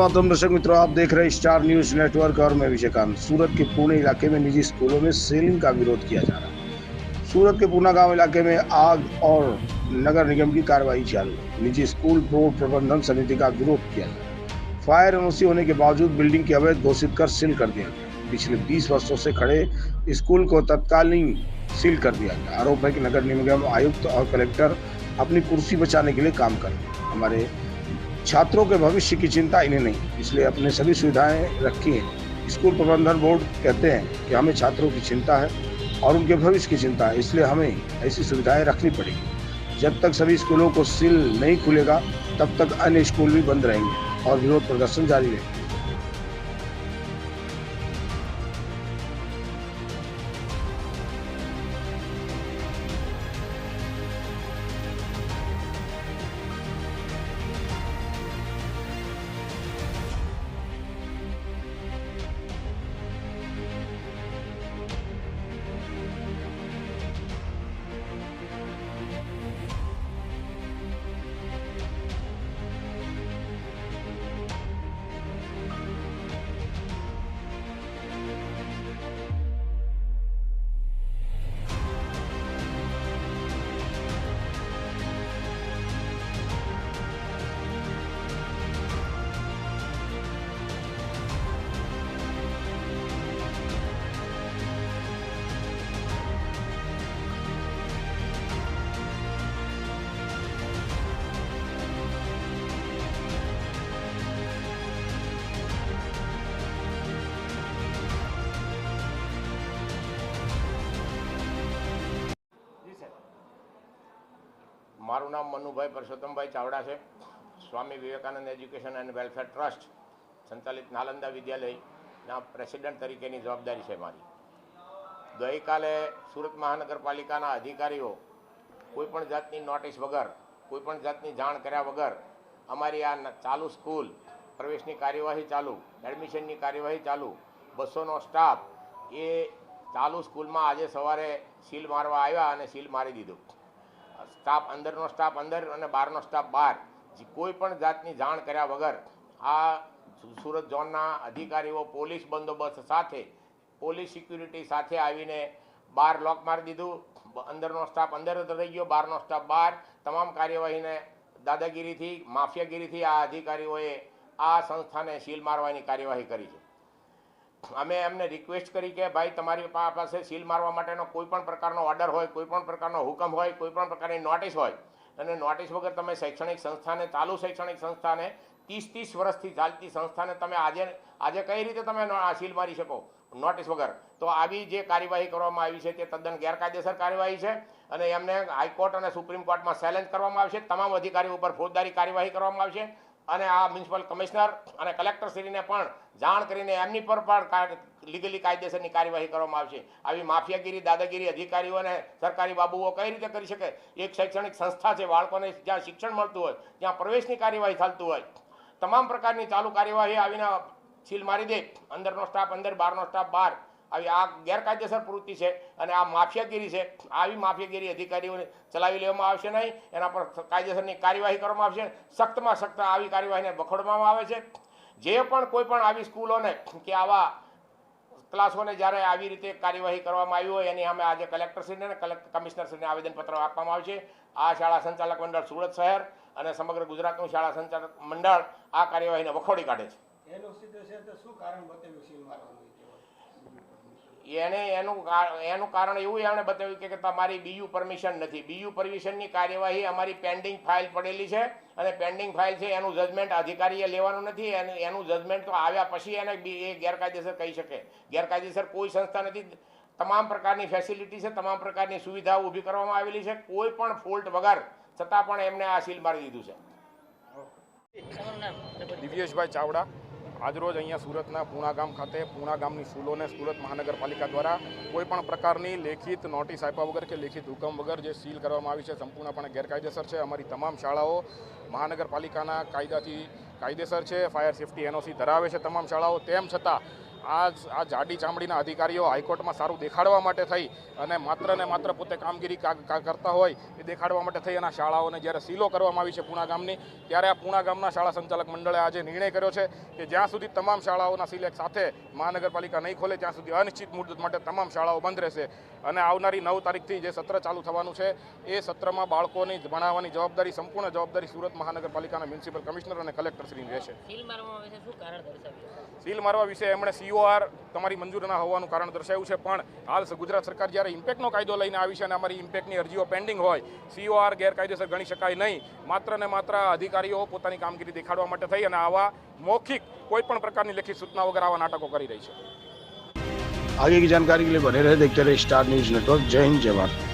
मातरम दर्शक मित्रों, आप देख रहे हैं स्टार न्यूज नेटवर्क और मैं विजयकांत। सूरत के पुणे इलाके में निजी स्कूलों में सेलिंग का विरोध किया जा रहा है। सूरत के पूना गांव इलाके में आग और नगर निगम की कार्रवाई चालू। निजी स्कूल बोर्ड प्रबंधन समिति का विरोध किया जा रहा है। फायर एनओसी होने के बावजूद बिल्डिंग की अवैध घोषित कर सील कर दिया गया। पिछले 20 वर्षों से खड़े स्कूल को तत्कालीन सील कर दिया गया। आरोप है कि नगर निगम आयुक्त और कलेक्टर अपनी कुर्सी बचाने के लिए काम कर रहे हैं। हमारे छात्रों के भविष्य की चिंता इन्हें नहीं, इसलिए अपने सभी सुविधाएं रखी हैं। स्कूल प्रबंधन बोर्ड कहते हैं कि हमें छात्रों की चिंता है और उनके भविष्य की चिंता है, इसलिए हमें ऐसी सुविधाएं रखनी पड़ेगी। जब तक सभी स्कूलों को सील नहीं खुलेगा तब तक अन्य स्कूल भी बंद रहेंगे और विरोध प्रदर्शन जारी रहेगा। મારું નામ મનુભાઈ પરસોત્તમભાઈ ચાવડા છે। Swami Vivekananda education and welfare trust સંચાલિત નાલંદા વિદ્યાલયના પ્રેસિડેન્ટ તરીકેની જવાબદારી છે મારી। ગઈકાલે સુરત મહાનગરપાલિકાના અધિકારીઓ કોઈપણ જાતની નોટિસ વગર, કોઈપણ જાતની જાણ કર્યા વગર અમારી આ ચાલુ સ્કૂલ પ્રવેશની કાર્યવાહી ચાલુ, એડમિશનની કાર્યવાહી ચાલુ, 200નો સ્ટાફ એ ચાલુ સ્કૂલમાં આજે સવારે સીલ મારવા આવ્યા અને સીલ મારી દીધું। સ્ટાફ અંદરનો સ્ટાફ અંદર અને બહારનો સ્ટાફ બહાર, કોઈ પણ જાતની જાણ કર્યા વગર આ સુરત ઝોનના અધિકારીઓ પોલીસ બંદોબસ્ત સાથે, પોલીસ સિક્યુરિટી સાથે આવીને બહાર લોક મારી દીધું। અંદરનો સ્ટાફ અંદર રહી ગયો, બહારનો સ્ટાફ બહાર। તમામ કાર્યવાહીને દાદાગીરીથી, માફિયાગીરીથી આ અધિકારીઓએ આ સંસ્થાને સીલ મારવાની કાર્યવાહી કરી છે। અમે એમને રિક્વેસ્ટ કરી કે ભાઈ તમારી પાસે સીલ મારવા માટેનો કોઈપણ પ્રકારનો ઓર્ડર હોય, કોઈપણ પ્રકારનો હુકમ હોય, કોઈપણ પ્રકારની નોટિસ હોય અને નોટિસ વગર તમે શૈક્ષણિક સંસ્થાને, ચાલુ શૈક્ષણિક સંસ્થાને 30 વર્ષથી ચાલતી સંસ્થાને તમે આજે કઈ રીતે તમે સીલ મારી શકો નોટિસ વગર? તો આવી જે કાર્યવાહી કરવામાં આવી છે તે તદ્દન ગેરકાયદેસર કાર્યવાહી છે અને એમને હાઈકોર્ટ અને સુપ્રીમ કોર્ટમાં ચેલેન્જ કરવામાં આવશે। તમામ અધિકારીઓ ઉપર ફોજદારી કાર્યવાહી કરવામાં આવશે અને આ મ્યુનિસિપલ કમિશનર અને કલેક્ટરશ્રીને પણ જાણ કરીને એમની પર પણ લીગલી કાયદેસરની કાર્યવાહી કરવામાં આવશે। આવી માફિયાગીરી, દાદાગીરી અધિકારીઓને સરકારી બાબુઓ કઈ રીતે કરી શકે? એક શૈક્ષણિક સંસ્થા છે, બાળકોને જ્યાં શિક્ષણ મળતું હોય, જ્યાં પ્રવેશની કાર્યવાહી ચાલતું હોય, તમામ પ્રકારની ચાલુ કાર્યવાહી આવીને સીલ મારી દે, અંદરનો સ્ટાફ અંદર, બહારનો સ્ટાફ બહાર। આવી આ ગેરકાયદેસર પ્રવૃત્તિ છે અને આ માફિયાગીરી છે। આવી માફિયાગીરી અધિકારીઓને ચલાવી લેવામાં આવશે નહીં, એના પર કાયદેસરની કાર્યવાહી કરવામાં આવશે। સખ્તમાં સખ્ત આવી કાર્યવાહીને વખોડવામાં આવે છે। જે પણ કોઈ પણ આવી સ્કૂલોને કે આવા ક્લાસોને જ્યારે આવી રીતે કાર્યવાહી કરવામાં આવી હોય એની અમે આજે કલેક્ટરશ્રીને અને કમિશનરશ્રીને આવેદનપત્ર આપવામાં આવશે। આ શાળા સંચાલક મંડળ સુરત શહેર અને સમગ્ર ગુજરાતનું શાળા સંચાલક મંડળ આ કાર્યવાહીને વખોડી કાઢે છે। એનું કારણ એવું એમણે બતાવ્યું કે તમારી બીયુ પરમિશન નથી। બીયુ પરમિશનની કાર્યવાહી અમારી પેન્ડિંગ ફાઇલ પડેલી છે અને પેન્ડિંગ ફાઇલ છે, એનું જજમેન્ટ અધિકારીએ લેવાનું નથી। એનું જજમેન્ટ તો આવ્યા પછી એને એ ગેરકાયદેસર કહી શકે। ગેરકાયદેસર કોઈ સંસ્થા નથી। તમામ પ્રકારની ફેસિલિટી છે, તમામ પ્રકારની સુવિધાઓ ઊભી કરવામાં આવેલી છે, કોઈ પણ ફોલ્ટ વગર છતાં પણ એમને આ સીલ મારી દીધું છે। દિવ્યેશભાઈ ચાવડા આજરોજ અહીંયા સુરતના પૂણા ગામ ખાતે પૂણા ગામની સ્કૂલોને સુરત મહાનગરપાલિકા દ્વારા કોઈપણ પ્રકારની લેખિત નોટિસ આપ્યા વગર કે લેખિત હુકમ વગર જે સીલ કરવામાં આવી છે સંપૂર્ણપણે ગેરકાયદેસર છે। અમારી તમામ શાળાઓ મહાનગરપાલિકાના કાયદાથી કાયદેસર છે, ફાયર સેફ્ટી એનઓસી ધરાવે છે તમામ શાળાઓ। તેમ છતાં આ જાડી ચામડીના અધિકારીઓ હાઈકોર્ટમાં સારું દેખાડવા માટે થઈ અને માત્ર પોતે કામગીરી કરતા હોય એ દેખાડવા માટે થઈ અને શાળાઓને જ્યારે સીલો કરવામાં આવી છે પૂણા ગામની, ત્યારે આ પૂણા ગામના શાળા સંચાલક મંડળે આજે નિર્ણય કર્યો છે કે જ્યાં સુધી તમામ શાળાઓના સીલ એક સાથે મહાનગરપાલિકા નહીં ખોલે ત્યાં સુધી અનિશ્ચિત મુદત માટે તમામ શાળાઓ બંધ રહેશે અને આવનારી 9 તારીખથી જે સત્ર ચાલુ થવાનું છે એ સત્રમાં બાળકોની ભણાવવાની જવાબદારી, સંપૂર્ણ જવાબદારી સુરત મહાનગરપાલિકાના મ્યુનિસિપલ કમિશનર અને કલેક્ટરશ્રીની રહેશે. સીલ મારવા વિશે એમણે COR તમારી મંજૂર ના હોવાનું કારણ દર્શાવ્યું છે, પણ હાલ ગુજરાત સરકાર જ્યારે ઇમ્પેક્ટનો કાયદો લઈને આવી છે અને અમારી ઇમ્પેક્ટની અરજીઓ પેન્ડિંગ હોય, COR ગેરકાયદેસર ગણી શકાય નહીં. માત્ર ને માત્ર અધિકારીઓ પોતાની કામગીરી દેખાડવા માટે થઈ અને આવા મૌખિક કોઈ પણ પ્રકારની લેખિત સૂચના વગર આવા નાટકો કરી રહી છે. आगे की जानकारी के लिए बने रहे देखते रहे स्टार न्यूज नेटवर्क. जय हिंद, जय भारत.